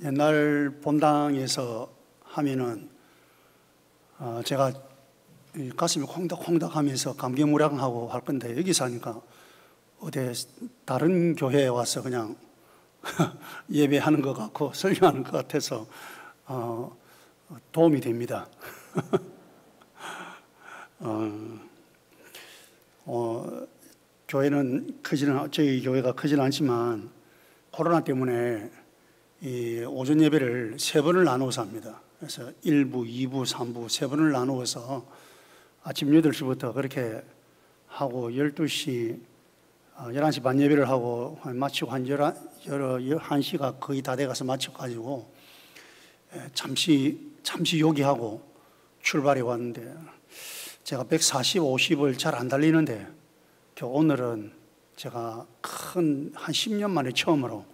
옛날 본당에서 하면은 제가 가슴이 콩닥콩닥 하면서 감개무량하고 할 건데, 여기서 하니까 어디 다른 교회에 와서 그냥 예배하는 것 같고 설교하는 것 같아서 도움이 됩니다. 저희 교회가 크지는 않지만 코로나 때문에 이 오전 예배를 3번을 나누어서 합니다. 그래서 1부, 2부, 3부 3번을 나누어서 아침 8시부터 그렇게 하고 12시, 11시 반 예배를 하고 마치고 한 1시가 거의 다 돼가서 마쳐가지고 잠시 요기하고 출발해 왔는데, 제가 140, 50을 잘 안 달리는데 오늘은 제가 한 10년 만에 처음으로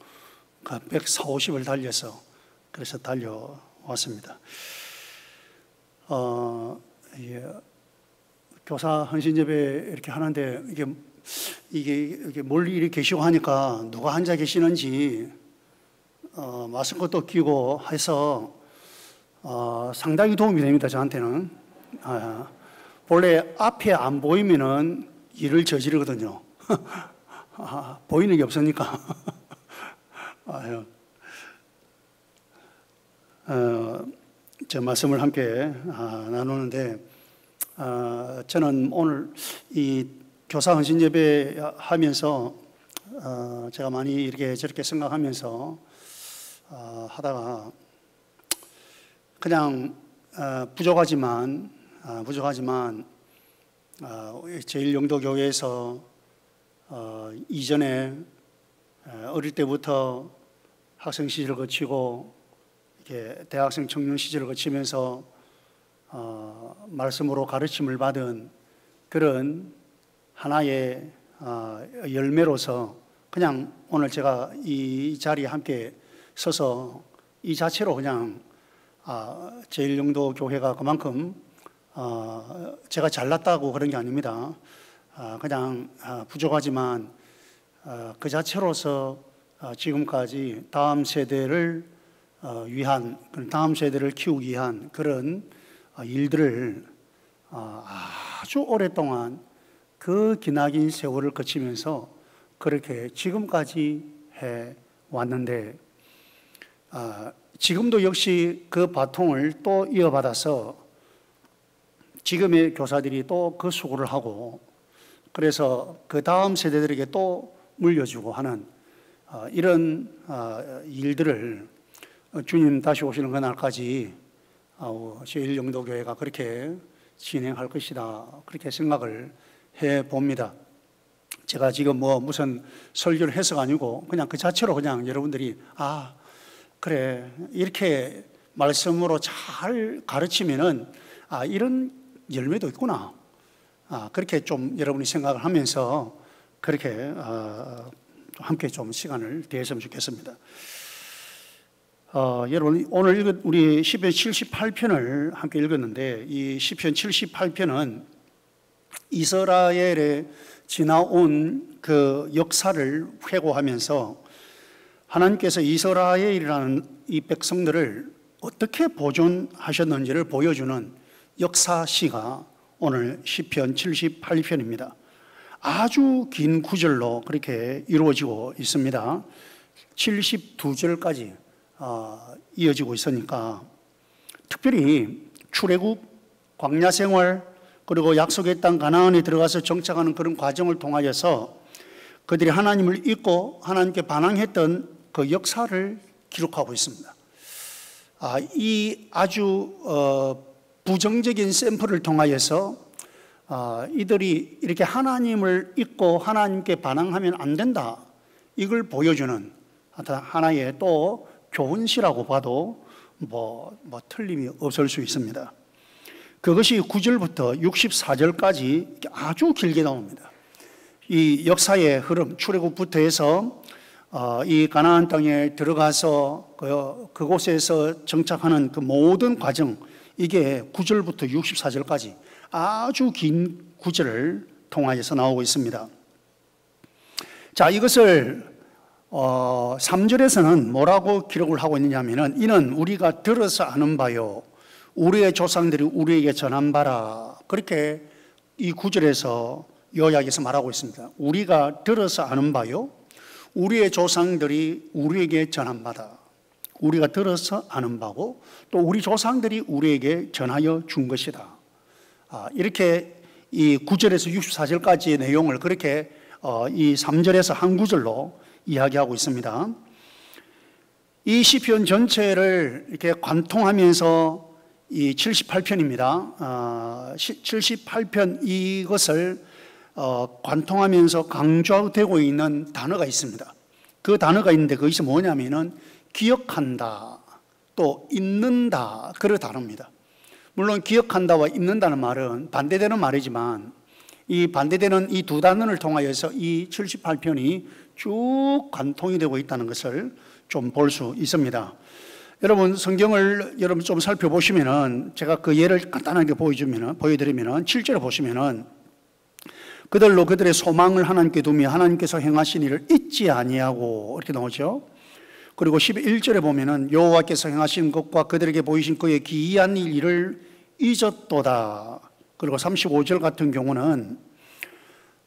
140, 50을 달려서 그래서 달려왔습니다. 교사 헌신 예배 이렇게 하는데 이게 멀리 이렇게 계시고 하니까 누가 앉아 계시는지 마스크도 끼고 해서 상당히 도움이 됩니다, 저한테는. 본래 앞에 안 보이면은 일을 저지르거든요. 보이는 게 없으니까. 제 말씀을 함께 나누는데, 저는 오늘 이 교사 헌신 예배 하면서 제가 많이 이렇게 저렇게 생각하면서 하다가 그냥 부족하지만 제1영도교회에서 이전에 어릴 때부터 학생 시절을 거치고 이렇게 대학생 청년 시절을 거치면서 말씀으로 가르침을 받은 그런 하나의 열매로서 그냥 오늘 제가 이 자리에 함께 서서 이 자체로 그냥 제1영도교회가 그만큼 제가 잘났다고 그런 게 아닙니다. 그냥 부족하지만 그 자체로서 지금까지 다음 세대를 위한, 다음 세대를 키우기 위한 그런 일들을 아주 오랫동안 그 기나긴 세월을 거치면서 그렇게 지금까지 해 왔는데, 지금도 역시 그 바통을 또 이어받아서 지금의 교사들이 또 그 수고를 하고, 그래서 그 다음 세대들에게 또 물려주고 하는 이런 일들을 주님 다시 오시는 그날까지 제1영도교회가 그렇게 진행할 것이다, 그렇게 생각을 해봅니다. 제가 지금 무슨 설교를 해서가 아니고 그냥 그 자체로 그냥 여러분들이 그래, 이렇게 말씀으로 잘 가르치면은 이런 열매도 있구나, 그렇게 좀 여러분이 생각을 하면서 그렇게 함께 좀 시간을 대했으면 좋겠습니다. 여러분, 오늘 우리 시편 78편을 함께 읽었는데, 이 시편 78편은 이스라엘에 지나온 그 역사를 회고하면서 하나님께서 이스라엘이라는 이 백성들을 어떻게 보존하셨는지를 보여주는 역사시가 오늘 시편 78편입니다. 아주 긴 구절로 그렇게 이루어지고 있습니다. 72절까지 이어지고 있으니까, 특별히 출애굽, 광야 생활, 그리고 약속의 땅 가나안에 들어가서 정착하는 그런 과정을 통하여서 그들이 하나님을 잊고 하나님께 반항했던 그 역사를 기록하고 있습니다. 이 아주 부정적인 샘플을 통하여서 이들이 이렇게 하나님을 잊고 하나님께 반항하면 안 된다, 이걸 보여주는 하나의 또 교훈시라고 봐도 틀림이 없을 수 있습니다. 그것이 9절부터 64절까지 아주 길게 나옵니다. 이 역사의 흐름, 출애굽부터 해서 이 가나안 땅에 들어가서 그곳에서 정착하는 그 모든 과정, 이게 9절부터 64절까지 아주 긴 구절을 통하여서 나오고 있습니다. 자, 이것을 3절에서는 뭐라고 기록을 하고 있느냐면은 이는 우리가 들어서 아는 바요 우리의 조상들이 우리에게 전한 바라. 그렇게 이 9절에서 요약해서 말하고 있습니다. 우리가 들어서 아는 바요 우리의 조상들이 우리에게 전한 바다. 우리가 들어서 아는 바고 또 우리 조상들이 우리에게 전하여 준 것이다. 이렇게 이 9절에서 64절까지의 내용을 그렇게 이 3절에서 한 구절로 이야기하고 있습니다. 이 시편 전체를 이렇게 관통하면서 이 78편입니다. 78편 이것을 관통하면서 강조되고 있는 단어가 있습니다. 그 단어가 있는데 그것이 뭐냐면은 기억한다, 또 잊는다, 그런 단어입니다. 물론 기억한다와 잊는다는 말은 반대되는 말이지만 이 반대되는 이 두 단어를 통하여서 이 78편이 쭉 관통이 되고 있다는 것을 좀 볼 수 있습니다. 여러분 성경을 여러분 좀 살펴보시면은 제가 그 예를 간단하게 보여드리면은 7절에 보시면은 그들로 그들의 소망을 하나님께 두며 하나님께서 행하신 일을 잊지 아니하고 이렇게 나오죠. 그리고 11절에 보면은 여호와께서 행하신 것과 그들에게 보이신 그의 기이한 일을 잊었도다. 그리고 35절 같은 경우는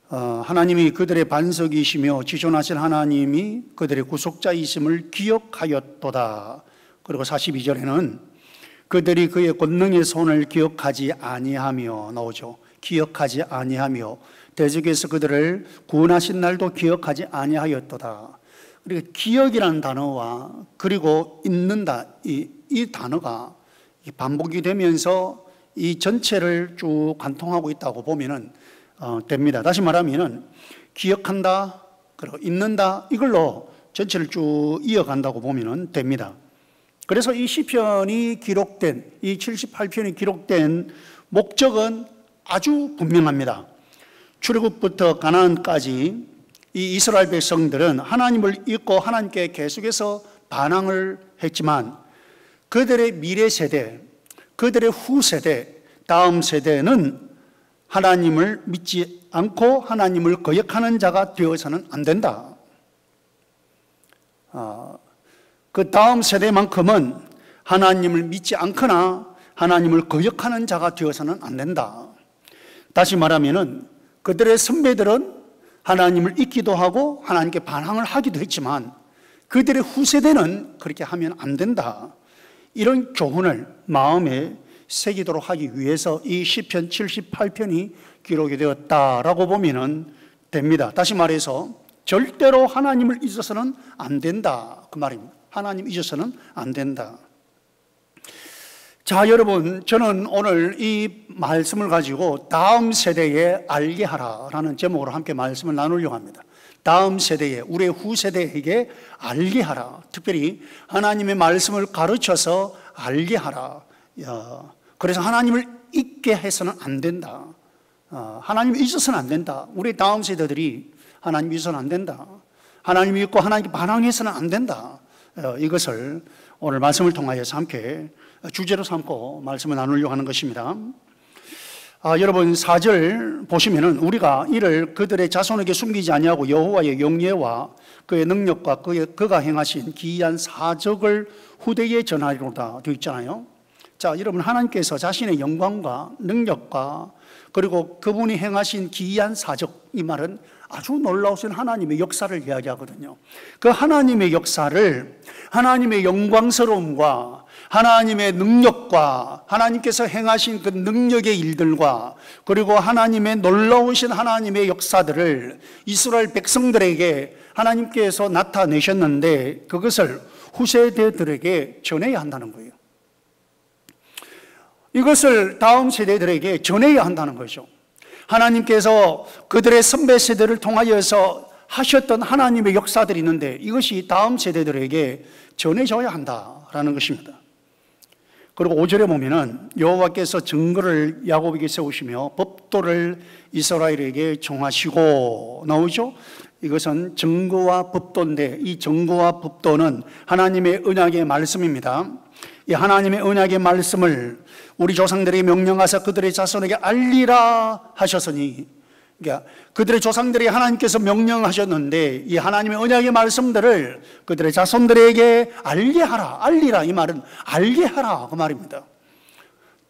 하나님이 그들의 반석이시며 지존하신 하나님이 그들의 구속자이심을 기억하였도다. 그리고 42절에는 그들이 그의 권능의 손을 기억하지 아니하며 나오죠. 기억하지 아니하며 대적에서 그들을 구원하신 날도 기억하지 아니하였도다. 그리고 기억이라는 단어와 그리고 잊는다 이 단어가 반복이 되면서 이 전체를 쭉 관통하고 있다고 보면은 됩니다. 다시 말하면은 기억한다 그리고 잊는다 이걸로 전체를 쭉 이어간다고 보면은 됩니다. 그래서 이 시편이 기록된 이 78편이 기록된 목적은 아주 분명합니다. 출애굽부터 가나안까지 이 이스라엘 백성들은 하나님을 잊고 하나님께 계속해서 반항을 했지만 그들의 미래 세대, 그들의 후세대, 다음 세대는 하나님을 믿지 않고 하나님을 거역하는 자가 되어서는 안 된다. 그 다음 세대만큼은 하나님을 믿지 않거나 하나님을 거역하는 자가 되어서는 안 된다. 다시 말하면은 그들의 선배들은 하나님을 잊기도 하고 하나님께 반항을 하기도 했지만 그들의 후세대는 그렇게 하면 안 된다. 이런 교훈을 마음에 새기도록 하기 위해서 이 시편 78편이 기록이 되었다라고 보면 됩니다. 다시 말해서 절대로 하나님을 잊어서는 안 된다 그 말입니다. 하나님 잊어서는 안 된다. 자, 여러분, 저는 오늘 이 말씀을 가지고 다음 세대에 알게 하라라는 제목으로 함께 말씀을 나누려고 합니다. 다음 세대에, 우리의 후세대에게 알게 하라. 특별히 하나님의 말씀을 가르쳐서 알게 하라. 그래서 하나님을 잊게 해서는 안 된다. 하나님을 잊어서는 안 된다. 우리 다음 세대들이 하나님 잊어서는 안 된다. 하나님 잊고 하나님께 반항해서는 안 된다. 이것을 오늘 말씀을 통하여서 함께 주제로 삼고 말씀을 나누려고 하는 것입니다. 여러분 4절 보시면은 우리가 이를 그들의 자손에게 숨기지 아니하고 여호와의 영예와 그의 능력과 그가 행하신 기이한 사적을 후대에 전하리로다 되어 있잖아요. 자, 여러분 하나님께서 자신의 영광과 능력과 그리고 그분이 행하신 기이한 사적, 이 말은 아주 놀라우신 하나님의 역사를 이야기하거든요. 그 하나님의 역사를 하나님의 영광스러움과 하나님의 능력과 하나님께서 행하신 그 능력의 일들과 그리고 하나님의 놀라우신 하나님의 역사들을 이스라엘 백성들에게 하나님께서 나타내셨는데 그것을 후세대들에게 전해야 한다는 거예요. 이것을 다음 세대들에게 전해야 한다는 거죠. 하나님께서 그들의 선배 세대를 통하여서 하셨던 하나님의 역사들이 있는데 이것이 다음 세대들에게 전해져야 한다라는 것입니다. 그리고 5절에 보면은 여호와께서 증거를 야곱에게 세우시며 법도를 이스라엘에게 정하시고 나오죠. 이것은 증거와 법도인데 이 증거와 법도는 하나님의 언약의 말씀입니다. 이 하나님의 언약의 말씀을 우리 조상들에게 명령하사 그들의 자손에게 알리라 하셨으니 그러니까 그들의 조상들이 하나님께서 명령하셨는데 이 하나님의 언약의 말씀들을 그들의 자손들에게 알게 하라. 알리라 이 말은 알게 하라 그 말입니다.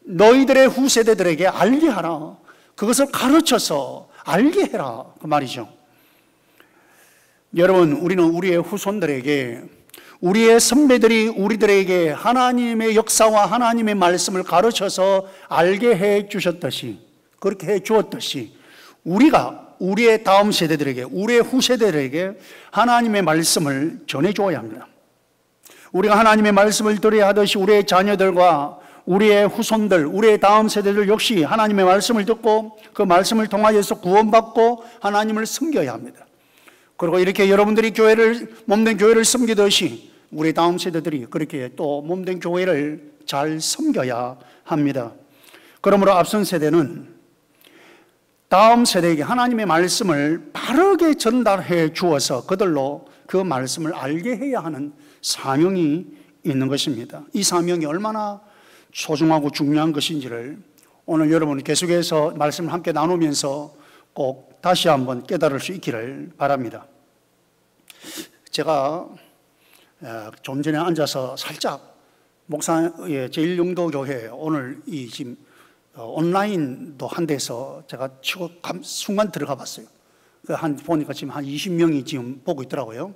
너희들의 후세대들에게 알게 하라. 그것을 가르쳐서 알게 해라 그 말이죠. 여러분, 우리는 우리의 후손들에게, 우리의 선배들이 우리들에게 하나님의 역사와 하나님의 말씀을 가르쳐서 알게 해 주셨듯이, 그렇게 해 주었듯이 우리가 우리의 다음 세대들에게, 우리의 후세대들에게 하나님의 말씀을 전해 주어야 합니다. 우리가 하나님의 말씀을 들어야 하듯이 우리의 자녀들과 우리의 후손들, 우리의 다음 세대들 역시 하나님의 말씀을 듣고 그 말씀을 통하여서 구원받고 하나님을 섬겨야 합니다. 그리고 이렇게 여러분들이 몸된 교회를 섬기듯이 우리 다음 세대들이 그렇게 또 몸된 교회를 잘 섬겨야 합니다. 그러므로 앞선 세대는 다음 세대에게 하나님의 말씀을 바르게 전달해 주어서 그들로 그 말씀을 알게 해야 하는 사명이 있는 것입니다. 이 사명이 얼마나 소중하고 중요한 것인지를 오늘 여러분 계속해서 말씀을 함께 나누면서 꼭 다시 한번 깨달을 수 있기를 바랍니다. 제가 좀 전에 앉아서 살짝 목사의 제1영도교회 오늘 이 지금 온라인도 한 데서 제가 치고 순간 들어가 봤어요. 보니까 지금 한 20명이 지금 보고 있더라고요.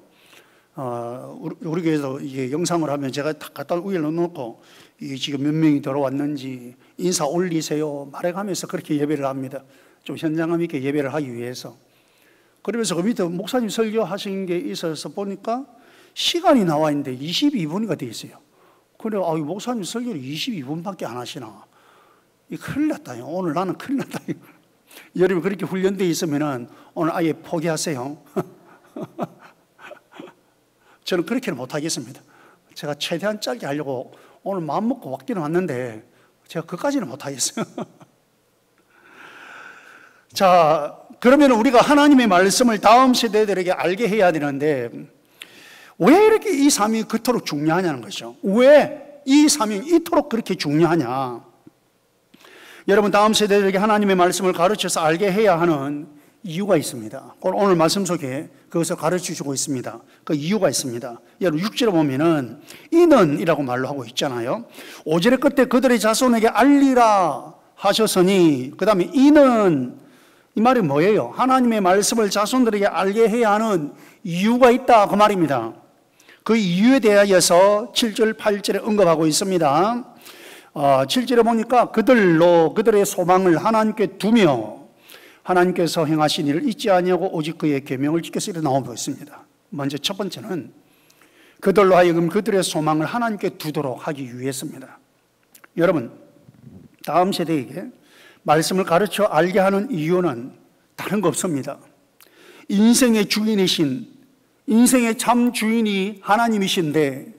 우리 교회에서 이게 영상을 하면 제가 다 갖다 위에 넣어놓고 이게 지금 몇 명이 들어왔는지 인사 올리세요 말해가면서 그렇게 예배를 합니다. 좀 현장감 있게 예배를 하기 위해서. 그러면서 그 밑에 목사님 설교하신 게 있어서 보니까 시간이 나와 있는데 22분이가 돼 있어요. 그래, 목사님 설교를 22분밖에 안 하시나. 이 큰일 났다. 오늘 나는 큰일 났다. 여러분 그렇게 훈련되어 있으면 오늘 아예 포기하세요. 저는 그렇게는 못하겠습니다. 제가 최대한 짧게 하려고 오늘 마음 먹고 왔기는 왔는데 제가 그까지는 못하겠어요. 자, 그러면 우리가 하나님의 말씀을 다음 세대들에게 알게 해야 되는데 왜 이렇게 이 사명이 그토록 중요하냐는 것이죠. 왜 이 사명이 이토록 그렇게 중요하냐. 여러분 다음 세대들에게 하나님의 말씀을 가르쳐서 알게 해야 하는 이유가 있습니다. 오늘 말씀 속에 그것을 가르쳐주고 있습니다. 그 이유가 있습니다. 여러분 6절에 보면은 이는 이라고 말로 하고 있잖아요. 5절의 끝에 그들의 자손에게 알리라 하셨으니 그 다음에 이는 이 말이 뭐예요? 하나님의 말씀을 자손들에게 알게 해야 하는 이유가 있다 그 말입니다. 그 이유에 대하여서 7절 8절에 언급하고 있습니다. 7절에 보니까 그들의 소망을 하나님께 두며 하나님께서 행하신 일을 잊지 아니하고 오직 그의 계명을 지켜서 이렇게 나오고 있습니다. 먼저 첫 번째는 그들로 하여금 그들의 소망을 하나님께 두도록 하기 위해서입니다. 여러분 다음 세대에게 말씀을 가르쳐 알게 하는 이유는 다른 거 없습니다. 인생의 주인이신, 인생의 참 주인이 하나님이신데,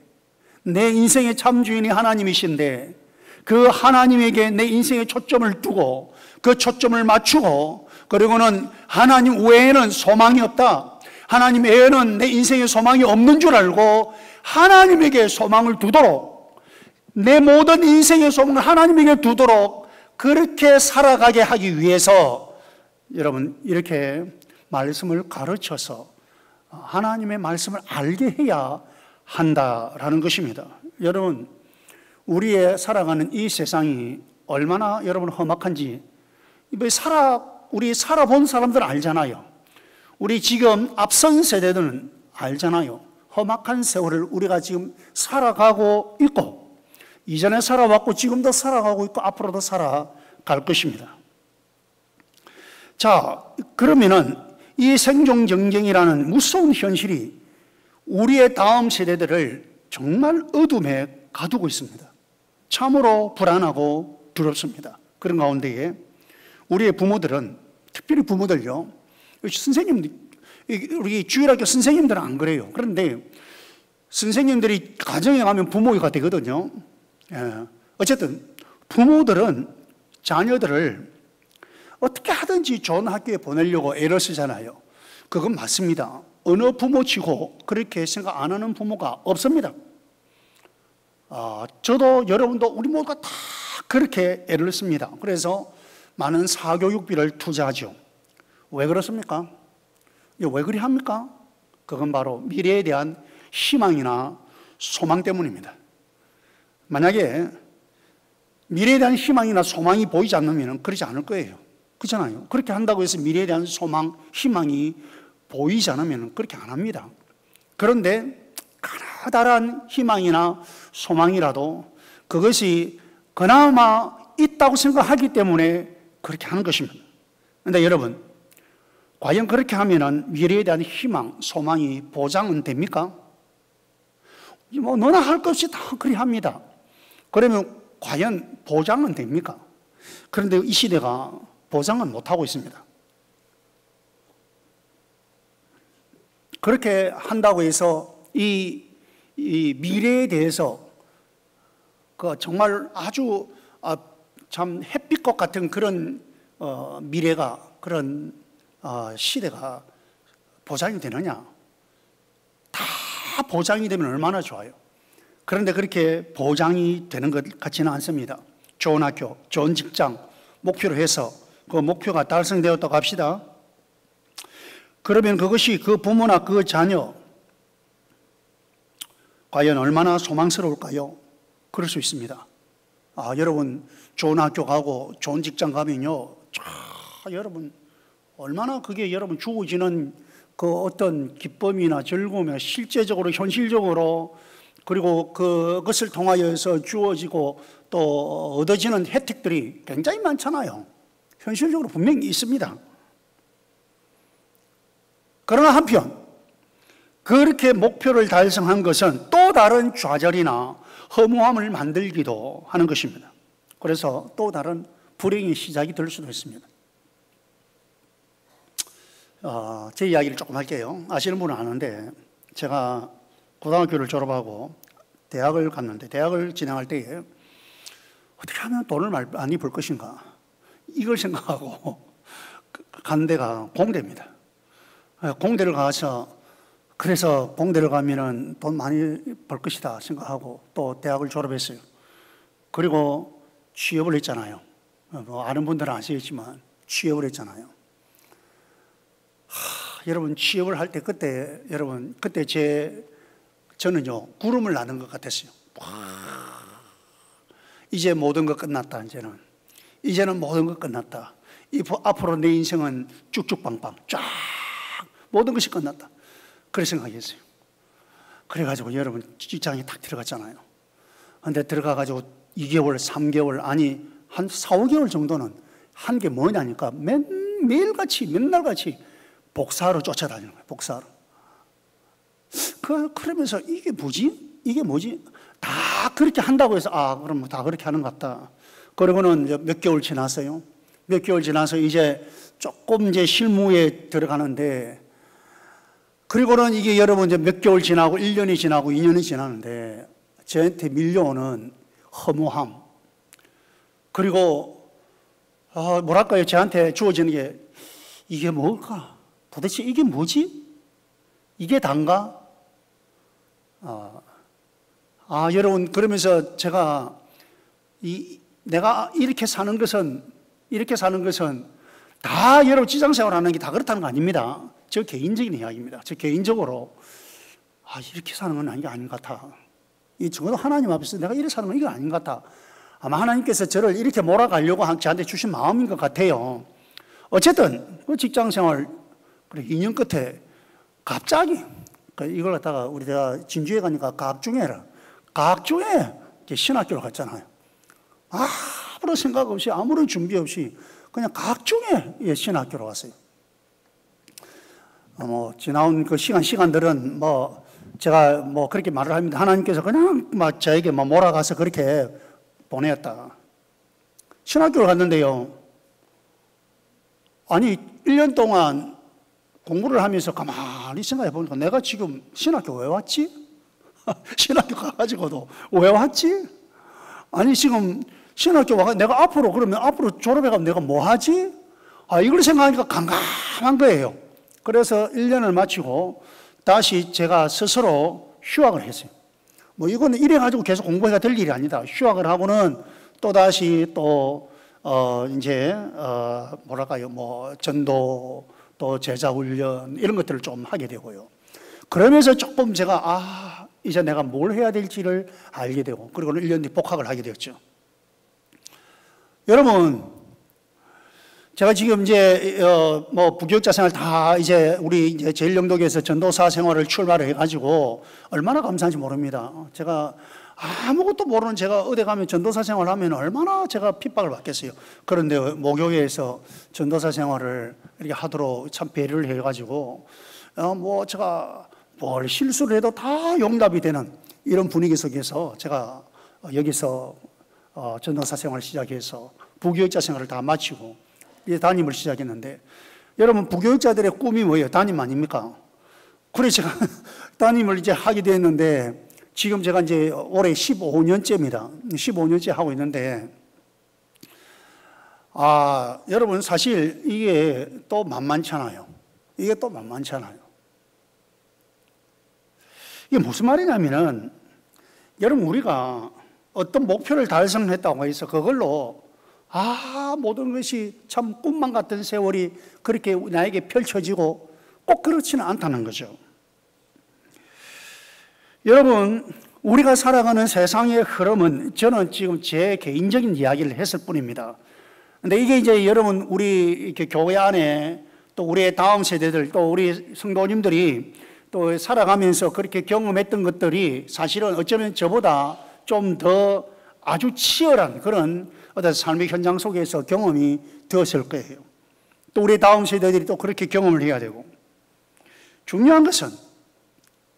내 인생의 참 주인이 하나님이신데 그 하나님에게 내 인생의 초점을 두고 그 초점을 맞추고, 그리고는 하나님 외에는 소망이 없다, 하나님 외에는 내 인생의 소망이 없는 줄 알고 하나님에게 소망을 두도록, 내 모든 인생의 소망을 하나님에게 두도록 그렇게 살아가게 하기 위해서 여러분 이렇게 말씀을 가르쳐서 하나님의 말씀을 알게 해야 한다라는 것입니다. 여러분 우리의 살아가는 이 세상이 얼마나 여러분 험악한지 우리 살아본 사람들은 알잖아요. 우리 지금 앞선 세대들은 알잖아요. 험악한 세월을 우리가 지금 살아가고 있고, 이전에 살아왔고 지금도 살아가고 있고 앞으로도 살아갈 것입니다. 자, 그러면은 이 생존 경쟁이라는 무서운 현실이 우리의 다음 세대들을 정말 어둠에 가두고 있습니다. 참으로 불안하고 두렵습니다. 그런 가운데에 우리의 부모들은, 특별히 부모들요, 선생님들, 우리 주일학교 선생님들은 안 그래요. 그런데 선생님들이 가정에 가면 부모가 되거든요. 어쨌든 부모들은 자녀들을 어떻게 하든지 좋은 학교에 보내려고 애를 쓰잖아요. 그건 맞습니다. 어느 부모치고 그렇게 생각 안 하는 부모가 없습니다. 저도 여러분도 우리 모두가 다 그렇게 애를 씁니다. 그래서 많은 사교육비를 투자하죠. 왜 그렇습니까? 왜 그리 합니까? 그건 바로 미래에 대한 희망이나 소망 때문입니다. 만약에 미래에 대한 희망이나 소망이 보이지 않으면 그러지 않을 거예요. 그렇잖아요. 그렇게 한다고 해서 미래에 대한 소망, 희망이 보이지 않으면 그렇게 안 합니다. 그런데 가나다란 희망이나 소망이라도 그것이 그나마 있다고 생각하기 때문에 그렇게 하는 것입니다. 그런데 여러분, 과연 그렇게 하면 미래에 대한 희망, 소망이 보장은 됩니까? 뭐 너나 할 것 없이 다 그리 합니다. 그러면 과연 보장은 됩니까? 그런데 이 시대가 보장은 못하고 있습니다. 그렇게 한다고 해서 이 미래에 대해서 정말 아주 참 햇빛꽃 같은 그런 미래가, 그런 시대가 보장이 되느냐? 다 보장이 되면 얼마나 좋아요. 그런데 그렇게 보장이 되는 것 같지는 않습니다. 좋은 학교, 좋은 직장 목표로 해서 그 목표가 달성되었다고 합시다. 그러면 그것이 그 부모나 그 자녀 과연 얼마나 소망스러울까요? 그럴 수 있습니다. 여러분 좋은 학교 가고 좋은 직장 가면요, 여러분 얼마나 그게 여러분 주어지는 그 어떤 기쁨이나 즐거움이나 실제적으로 현실적으로, 그리고 그것을 통하여서 주어지고 또 얻어지는 혜택들이 굉장히 많잖아요. 현실적으로 분명히 있습니다. 그러나 한편 그렇게 목표를 달성한 것은 또 다른 좌절이나 허무함을 만들기도 하는 것입니다. 그래서 또 다른 불행의 시작이 될 수도 있습니다. 제 이야기를 조금 할게요. 아시는 분은 아는데, 제가 고등학교를 졸업하고 대학을 갔는데, 대학을 진학할 때에 어떻게 하면 돈을 많이 벌 것인가, 이걸 생각하고 간 데가 공대입니다. 공대를 가서, 그래서 공대를 가면은 돈 많이 벌 것이다 생각하고 또 대학을 졸업했어요. 그리고 취업을 했잖아요. 뭐 아는 분들은 아시겠지만 취업을 했잖아요. 여러분 취업을 할 때 그때 여러분 그때 저는요 구름을 나는 것 같았어요. 이제 모든 것 끝났다. 이제는 모든 것 끝났다. 앞으로 내 인생은 쭉쭉빵빵 쫙 모든 것이 끝났다. 그렇게 생각했어요. 그래가지고 여러분 직장에 탁 들어갔잖아요. 근데 들어가가지고 2개월, 3개월, 아니 한 4, 5개월 정도는 한 게 뭐냐니까 매일같이 맨날같이 복사로 쫓아다니는 거예요. 복사로. 그러면서 이게 뭐지? 이게 뭐지? 다 그렇게 한다고 해서 그럼 다 그렇게 하는 것 같다. 그러고는 몇 개월 지났어요. 몇 개월 지나서 이제 조금 이제 실무에 들어가는데, 그리고는 이게 여러분 이제 몇 개월 지나고 1년이 지나고 2년이 지나는데 저한테 밀려오는 허무함, 그리고 뭐랄까요, 저한테 주어지는 게 이게 뭘까? 도대체 이게 뭐지? 이게 단가? 여러분, 그러면서 제가 내가 이렇게 사는 것은 다 여러분 직장생활 하는 게 다 그렇다는 거 아닙니다. 저 개인적인 이야기입니다. 저 개인적으로 이렇게 사는 건 아닌 것 같아. 적어도 하나님 앞에서 내가 이렇게 사는 건 이건 아닌 것 같아. 아마 하나님께서 저를 이렇게 몰아가려고 저한테 주신 마음인 것 같아요. 어쨌든 그 직장생활 2년 끝에 갑자기 이걸 갖다가 내가 진주에 가니까 각중에라. 각중에 신학교를 갔잖아요. 아무런 생각 없이 아무런 준비 없이 그냥 각중에 신학교로 갔어요. 지나온 그 시간들은 제가 그렇게 말을 합니다. 하나님께서 그냥 저에게 몰아가서 그렇게 보내었다. 신학교를 갔는데요. 아니, 1년 동안 공부를 하면서 가만히 생각해 보니까 내가 지금 신학교 왜 왔지? 신학교 가가지고도 왜 왔지? 아니, 지금 신학교 와가 내가 앞으로 졸업해가면 내가 뭐 하지? 이걸 생각하니까 깜깜한 거예요. 그래서 1년을 마치고 다시 제가 스스로 휴학을 했어요. 이거는 이래가지고 계속 공부해가 될 일이 아니다. 휴학을 하고는 또다시 뭐랄까요, 전도 또 제자 훈련 이런 것들을 좀 하게 되고요. 그러면서 조금 제가 이제 내가 뭘 해야 될지를 알게 되고, 그리고는 1년 뒤 복학을 하게 되었죠. 여러분, 제가 지금 이제 부교육자 생활 다 이제 우리 이제 제일영도교에서 전도사 생활을 출발을 해가지고 얼마나 감사한지 모릅니다. 제가 아무것도 모르는 제가 어디 가면 전도사 생활을 하면 얼마나 제가 핍박을 받겠어요. 그런데 모교회에서 전도사 생활을 이렇게 하도록 참 배려를 해가지고 제가 뭘 실수를 해도 다 용납이 되는 이런 분위기 속에서 제가 여기서 전도사 생활을 시작해서 부교육자 생활을 다 마치고 이제 담임을 시작했는데, 여러분 부교육자들의 꿈이 뭐예요? 담임 아닙니까? 그래서 제가 담임을 이제 하게 됐는데, 지금 제가 이제 올해 15년째입니다. 15년째 하고 있는데, 여러분 사실 이게 또 만만찮아요. 이게 또 만만찮아요. 이게 무슨 말이냐면은, 여러분 우리가 어떤 목표를 달성했다고 해서 그걸로 모든 것이 참 꿈만 같은 세월이 그렇게 나에게 펼쳐지고 꼭 그렇지는 않다는 거죠. 여러분, 우리가 살아가는 세상의 흐름은 저는 지금 제 개인적인 이야기를 했을 뿐입니다. 근데 이게 이제 여러분, 우리 이렇게 교회 안에 또 우리의 다음 세대들 또 우리 성도님들이 또 살아가면서 그렇게 경험했던 것들이 사실은 어쩌면 저보다 좀 더 아주 치열한 그런 어떤 삶의 현장 속에서 경험이 되었을 거예요. 또 우리 다음 세대들이 또 그렇게 경험을 해야 되고, 중요한 것은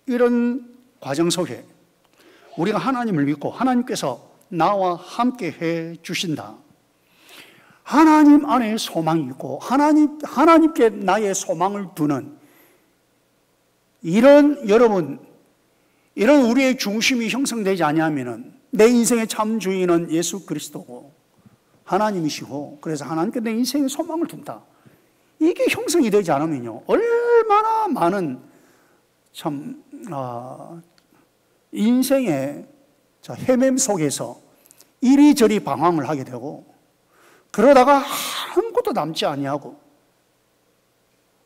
이런 과정 속에 우리가 하나님을 믿고 하나님께서 나와 함께 해 주신다, 하나님 안에 소망이 있고 하나님께 나의 소망을 두는 이런 우리의 중심이 형성되지 않으면은 내 인생의 참 주인은 예수 그리스도고 하나님이시고, 그래서 하나님께 내 인생의 소망을 둔다, 이게 형성이 되지 않으면요 얼마나 많은 참 인생의 헤맴 속에서 이리저리 방황을 하게 되고, 그러다가 아무것도 남지 아니하고,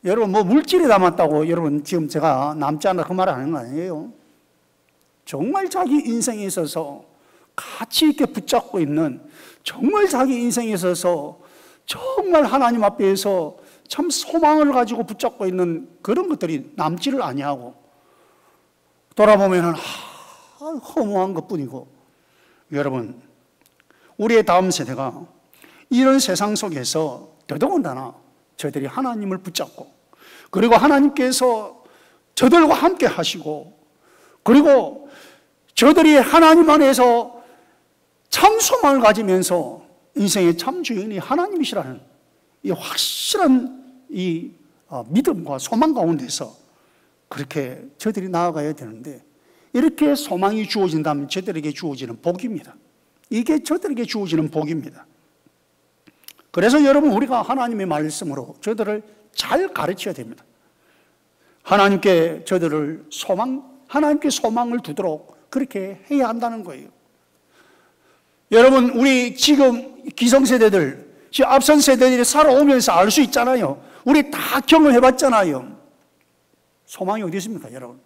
여러분 물질이 남았다고 여러분 지금 제가 남지 않아 그 말을 하는 거 아니에요. 정말 자기 인생에 있어서 가치 있게 붙잡고 있는, 정말 자기 인생에 있어서 정말 하나님 앞에서 참 소망을 가지고 붙잡고 있는 그런 것들이 남지를 아니하고, 돌아보면은 허무한 것뿐이고, 여러분 우리의 다음 세대가 이런 세상 속에서 더더군다나 저희들이 하나님을 붙잡고, 그리고 하나님께서 저들과 함께 하시고, 그리고 저들이 하나님 안에서 참 소망을 가지면서 인생의 참 주인이 하나님이시라는 이 확실한 이 믿음과 소망 가운데서 그렇게 저들이 나아가야 되는데, 이렇게 소망이 주어진다면 저들에게 주어지는 복입니다. 이게 저들에게 주어지는 복입니다. 그래서 여러분 우리가 하나님의 말씀으로 저들을 잘 가르쳐야 됩니다. 하나님께 저들을 하나님께 소망을 두도록 그렇게 해야 한다는 거예요. 여러분 우리 지금 기성세대들, 지금 앞선 세대들이 살아오면서 알 수 있잖아요. 우리 다 경험해봤잖아요. 소망이 어디 있습니까 여러분?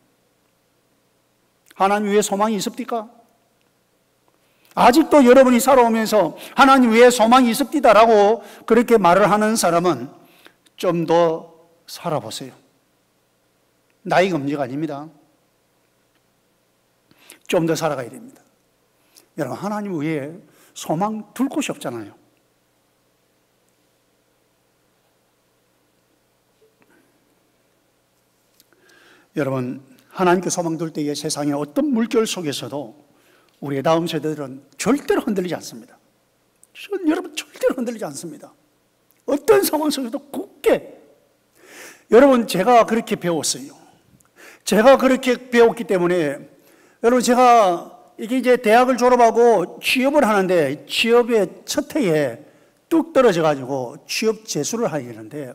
하나님 위에 소망이 있습니까? 아직도 여러분이 살아오면서 하나님 위에 소망이 있습니다라고 그렇게 말을 하는 사람은 좀 더 살아보세요. 나이가 문제가 아닙니다. 좀 더 살아가야 됩니다. 여러분 하나님 위에 소망 둘 곳이 없잖아요. 여러분 하나님께 소망 둘 때에 세상의 어떤 물결 속에서도 우리의 다음 세대들은 절대로 흔들리지 않습니다. 여러분 절대로 흔들리지 않습니다. 어떤 상황 속에서도 굳게. 여러분 제가 그렇게 배웠어요. 제가 그렇게 배웠기 때문에 여러분 제가 이게 이제 대학을 졸업하고 취업을 하는데 취업의 첫 해에 뚝 떨어져 가지고 취업 재수를 하게 되는데,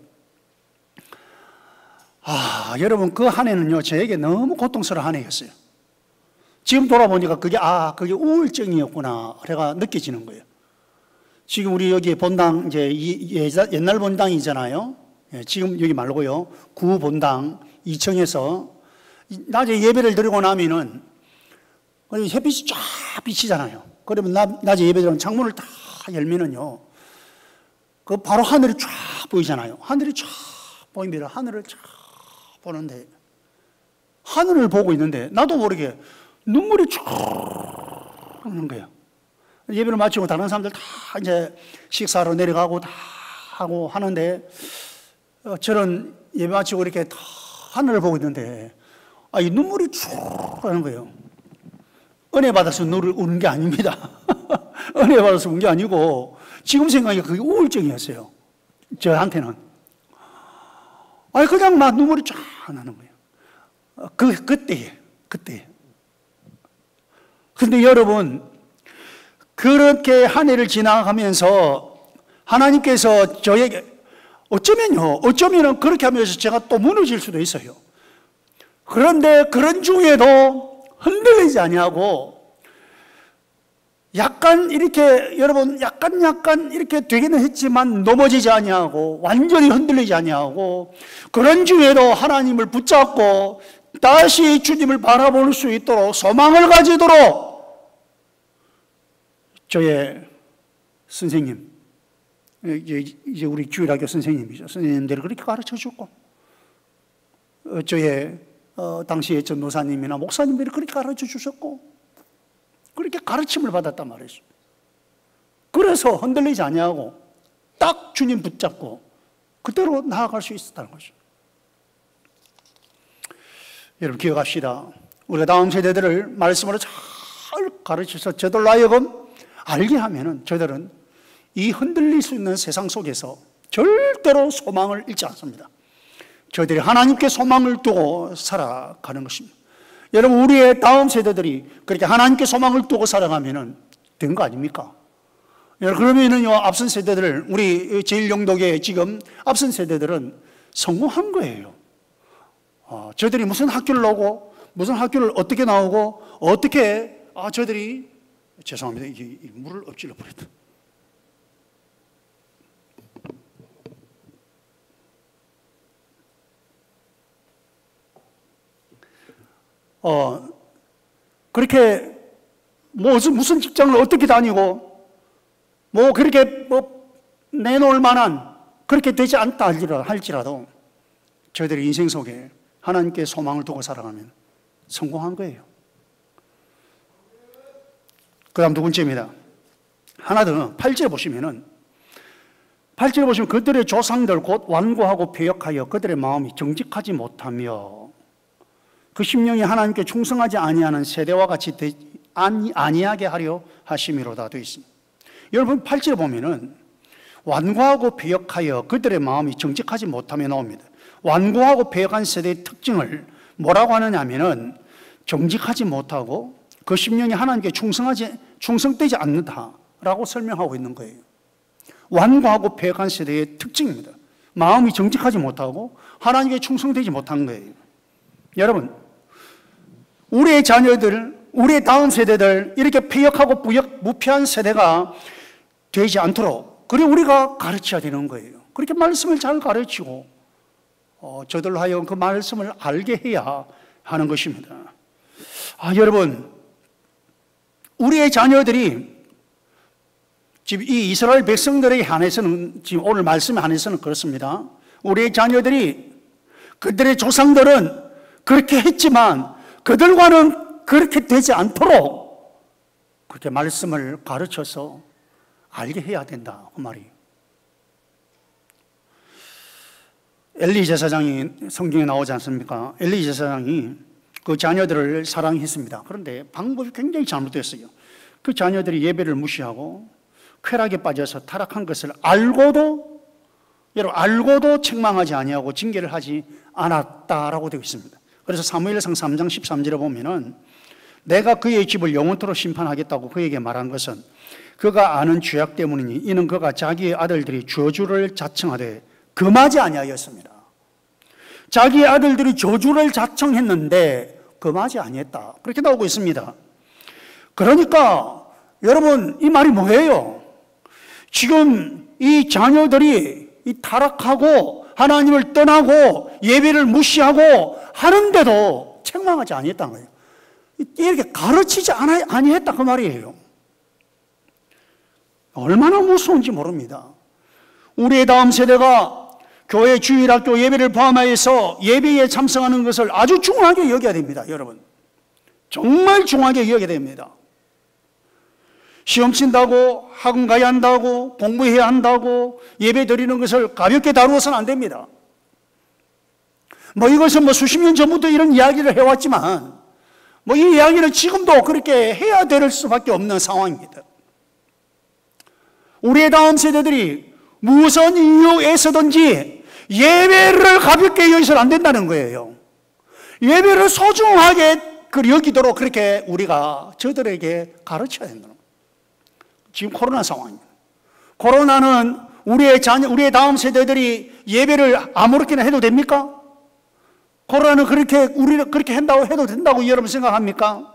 여러분 그 한 해는요 저에게 너무 고통스러운 한 해였어요. 지금 돌아보니까 그게 우울증이었구나 제가 느껴지는 거예요. 지금 우리 여기 본당 이제 옛날 본당이잖아요. 예, 지금 여기 말고요. 구 본당 2층에서 낮에 예배를 드리고 나면은 햇빛이 쫙 비치잖아요. 그러면 낮에 예배 드리면 창문을 다 열면은요, 그 바로 하늘이 쫙 보이잖아요. 하늘이 쫙 보입니다. 하늘을 쫙 보는데, 하늘을 보고 있는데 나도 모르게 눈물이 쭉 흐르는 거예요. 예배를 마치고 다른 사람들 다 이제 식사하러 내려가고 다 하고 하는데, 저는 예배 마치고 이렇게 다 하늘을 보고 있는데, 이 눈물이 쭉 흐르는 거예요. 은혜 받아서 눈을 우는 게 아닙니다. 은혜 받아서 운 게 아니고, 지금 생각하니까 그게 우울증이었어요. 저한테는. 그냥 막 눈물이 쫙 나는 거예요. 그때에. 근데 여러분, 그렇게 한 해를 지나가면서 하나님께서 저에게 어쩌면은 그렇게 하면서 제가 또 무너질 수도 있어요. 그런데 그런 중에도 흔들리지 아니하고, 약간 이렇게 여러분 약간 이렇게 되기는 했지만 넘어지지 아니하고, 완전히 흔들리지 아니하고, 그런 중에도 하나님을 붙잡고 다시 주님을 바라볼 수 있도록 소망을 가지도록 저의 선생님, 이제 우리 주일학교 선생님이죠. 선생님들을 그렇게 가르쳐 줬고, 저의 당시의 전도사님이나 목사님들이 그렇게 가르쳐 주셨고, 그렇게 가르침을 받았단 말이죠. 그래서 흔들리지 아니하고 딱 주님 붙잡고 그대로 나아갈 수 있었다는 거죠. 여러분 기억합시다. 우리가 다음 세대들을 말씀으로 잘 가르쳐서 저들로 하여금 알게 하면은 저들은 이 흔들릴 수 있는 세상 속에서 절대로 소망을 잃지 않습니다. 저들이 하나님께 소망을 두고 살아가는 것입니다. 여러분, 우리의 다음 세대들이 그렇게 하나님께 소망을 두고 살아가면은 된 거 아닙니까? 그러면은요, 앞선 세대들, 우리 제1영독의 지금 앞선 세대들은 성공한 거예요. 저들이 무슨 학교를 나오고, 무슨 학교를 어떻게 나오고, 어떻게, 저들이, 죄송합니다. 이게 물을 엎질러 버렸다. 그렇게, 무슨 직장을 어떻게 다니고, 그렇게, 내놓을 만한, 그렇게 되지 않다 할지라도, 저희들의 인생 속에 하나님께 소망을 두고 살아가면 성공한 거예요. 그 다음 두 번째입니다. 하나 더, 8절에 보시면 그들의 조상들 곧 완고하고 패역하여 그들의 마음이 정직하지 못하며 그 심령이 하나님께 충성하지 아니하는 세대와 같이 아니하게 하려 하심이로다 되어 있습니다. 여러분 8절에 보면은 완고하고 패역하여 그들의 마음이 정직하지 못하며 나옵니다. 완고하고 패역한 세대의 특징을 뭐라고 하느냐 하면은 정직하지 못하고 그 심령이 하나님께 충성되지 않는다라고 설명하고 있는 거예요. 완고하고 패역한 세대의 특징입니다. 마음이 정직하지 못하고 하나님께 충성되지 못한 거예요. 여러분, 우리의 자녀들, 우리의 다음 세대들 이렇게 패역하고 무패한 세대가 되지 않도록 그리고 우리가 가르쳐야 되는 거예요. 그렇게 말씀을 잘 가르치고 저들로 하여금 그 말씀을 알게 해야 하는 것입니다. 여러분, 우리의 자녀들이 지금 이 이스라엘 백성들에 한해서는 지금 오늘 말씀에 한해서는 그렇습니다. 우리의 자녀들이 그들의 조상들은 그렇게 했지만 그들과는 그렇게 되지 않도록 그렇게 말씀을 가르쳐서 알게 해야 된다 그 말이에요. 엘리 제사장이 성경에 나오지 않습니까? 엘리 제사장이 그 자녀들을 사랑했습니다. 그런데 방법이 굉장히 잘못됐어요. 그 자녀들이 예배를 무시하고 쾌락에 빠져서 타락한 것을 알고도 책망하지 아니하고 징계를 하지 않았다라고 되어 있습니다. 그래서 사무엘상 3장 13절에 보면은 내가 그의 집을 영원토록 심판하겠다고 그에게 말한 것은 그가 아는 죄악 때문이니 이는 그가 자기의 아들들이 저주를 자청하되 금하지 아니하였습니다. 자기의 아들들이 저주를 자청했는데 금하지 아니했다. 그렇게 나오고 있습니다. 그러니까 여러분 이 말이 뭐예요? 지금 이 자녀들이 이 타락하고 하나님을 떠나고 예배를 무시하고 하는데도 책망하지 아니했다는 거예요. 이렇게 가르치지 아니했다 그 말이에요. 얼마나 무서운지 모릅니다. 우리의 다음 세대가 교회 주일학교 예배를 포함하여서 예배에 참석하는 것을 아주 중요하게 여겨야 됩니다. 여러분, 정말 중요하게 여겨야 됩니다. 시험 친다고, 학원 가야 한다고, 공부해야 한다고 예배 드리는 것을 가볍게 다루어서는 안 됩니다. 이것은 수십 년 전부터 이런 이야기를 해왔지만 이 이야기는 지금도 그렇게 해야 될 수밖에 없는 상황입니다. 우리의 다음 세대들이 무슨 이유에서든지 예배를 가볍게 여기서는 안 된다는 거예요. 예배를 소중하게 여기도록 그렇게 우리가 저들에게 가르쳐야 된다는 거예요. 지금 코로나 상황입니다. 코로나는 우리의 다음 세대들이 예배를 아무렇게나 해도 됩니까? 코로나는 우리가 그렇게 해도 된다고 여러분 생각합니까?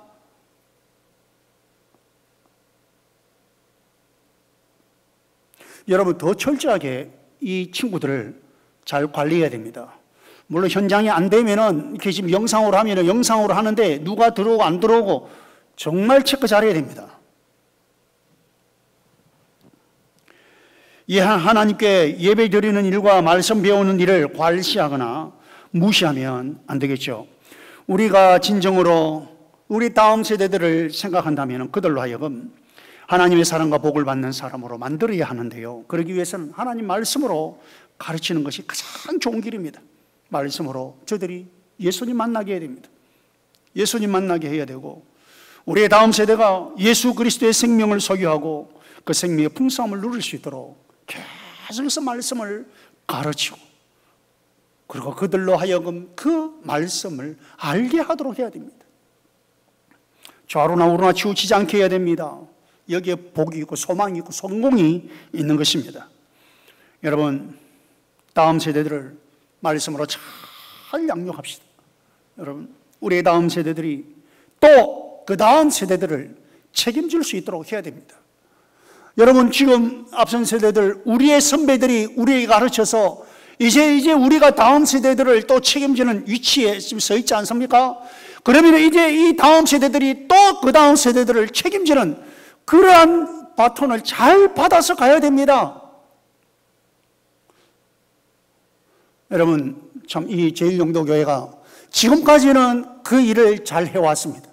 여러분, 더 철저하게 이 친구들을 잘 관리해야 됩니다. 물론 현장이 안 되면은 이렇게 지금 영상으로 하면은 영상으로 하는데 누가 들어오고 안 들어오고 정말 체크 잘해야 됩니다. 하나님께 예배 드리는 일과 말씀 배우는 일을 과시하거나 무시하면 안 되겠죠. 우리가 진정으로 우리 다음 세대들을 생각한다면 그들로 하여금 하나님의 사랑과 복을 받는 사람으로 만들어야 하는데요. 그러기 위해서는 하나님 말씀으로 가르치는 것이 가장 좋은 길입니다. 말씀으로 저들이 예수님 만나게 해야 됩니다. 예수님 만나게 해야 되고 우리의 다음 세대가 예수 그리스도의 생명을 소유하고 그 생명의 풍성함을 누릴 수 있도록 계속해서 말씀을 가르치고 그리고 그들로 하여금 그 말씀을 알게 하도록 해야 됩니다. 좌로나 우로나 치우치지 않게 해야 됩니다. 여기에 복이 있고 소망이 있고 성공이 있는 것입니다. 여러분, 다음 세대들을 말씀으로 잘 양육합시다. 여러분, 우리의 다음 세대들이 또 그 다음 세대들을 책임질 수 있도록 해야 됩니다. 여러분, 지금 앞선 세대들, 우리의 선배들이 우리에게 가르쳐서 이제 우리가 다음 세대들을 또 책임지는 위치에 지금 서 있지 않습니까? 그러면 이제 이 다음 세대들이 또 그 다음 세대들을 책임지는 그러한 바톤을 잘 받아서 가야 됩니다. 여러분, 참 이 제1영도교회가 지금까지는 그 일을 잘 해왔습니다.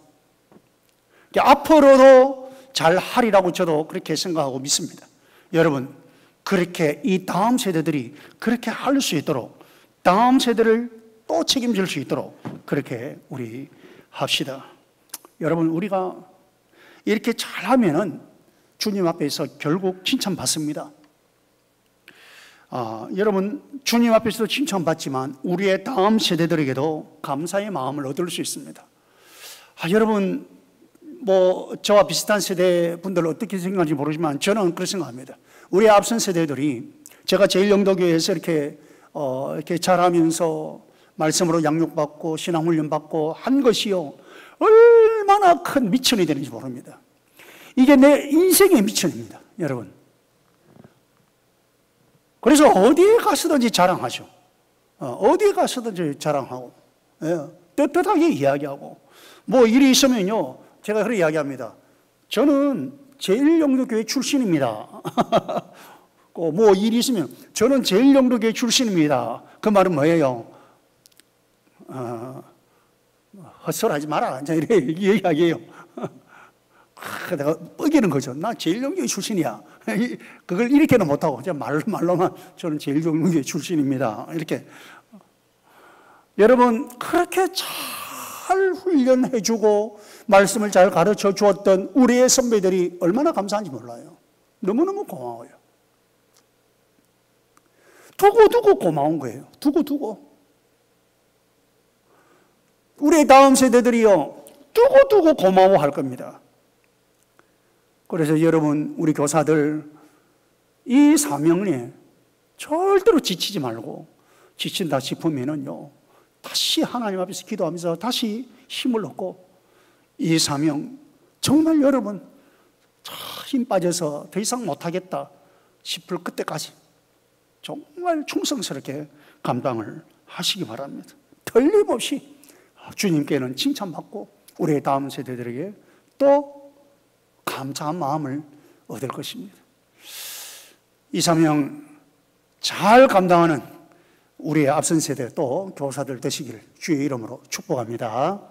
앞으로도 잘 하리라고 저도 그렇게 생각하고 믿습니다. 여러분, 그렇게 이 다음 세대들이 그렇게 할 수 있도록 다음 세대를 또 책임질 수 있도록 그렇게 우리 합시다. 여러분, 우리가 이렇게 잘하면은 주님 앞에서 결국 칭찬받습니다. 여러분, 주님 앞에서도 칭찬받지만 우리의 다음 세대들에게도 감사의 마음을 얻을 수 있습니다. 여러분, 저와 비슷한 세대 분들 어떻게 생각하는지 모르지만 저는 그렇게 생각합니다. 우리 앞선 세대들이 제가 제1영도교회에서 이렇게 자라면서 말씀으로 양육받고 신앙훈련 받고 한 것이요, 얼마나 큰 미천이 되는지 모릅니다. 이게 내 인생의 미천입니다, 여러분. 그래서 어디에 가서든지 자랑하죠. 어디에 가서든지 자랑하고, 떳떳하게 이야기하고, 일이 있으면요, 제가 그렇게 이야기합니다. 저는 제1영도교회 출신입니다. 일이 있으면 저는 제1영도교회 출신입니다. 그 말은 뭐예요? 헛소리하지 마라. 이렇게 이야기해요. 내가 뻐기는 거죠. 나 제1영도교회 출신이야. 그걸 이렇게는 못하고 말로만 저는 제1영도교회 출신입니다. 이렇게. 여러분, 그렇게 잘 훈련해주고 말씀을 잘 가르쳐 주었던 우리의 선배들이 얼마나 감사한지 몰라요. 너무너무 고마워요. 두고 고마운 거예요. 두고. 우리의 다음 세대들이요, 두고 고마워할 겁니다. 그래서 여러분, 우리 교사들 이 사명에 절대로 지치지 말고, 지친다 싶으면은요, 다시 하나님 앞에서 기도하면서 다시 힘을 얻고, 이 사명 정말 여러분 힘 빠져서 더 이상 못하겠다 싶을 그때까지 정말 충성스럽게 감당을 하시기 바랍니다. 틀림없이 주님께는 칭찬받고 우리의 다음 세대들에게 또 감사한 마음을 얻을 것입니다. 이 사명 잘 감당하는 우리의 앞선 세대 또 교사들 되시길 주의 이름으로 축복합니다.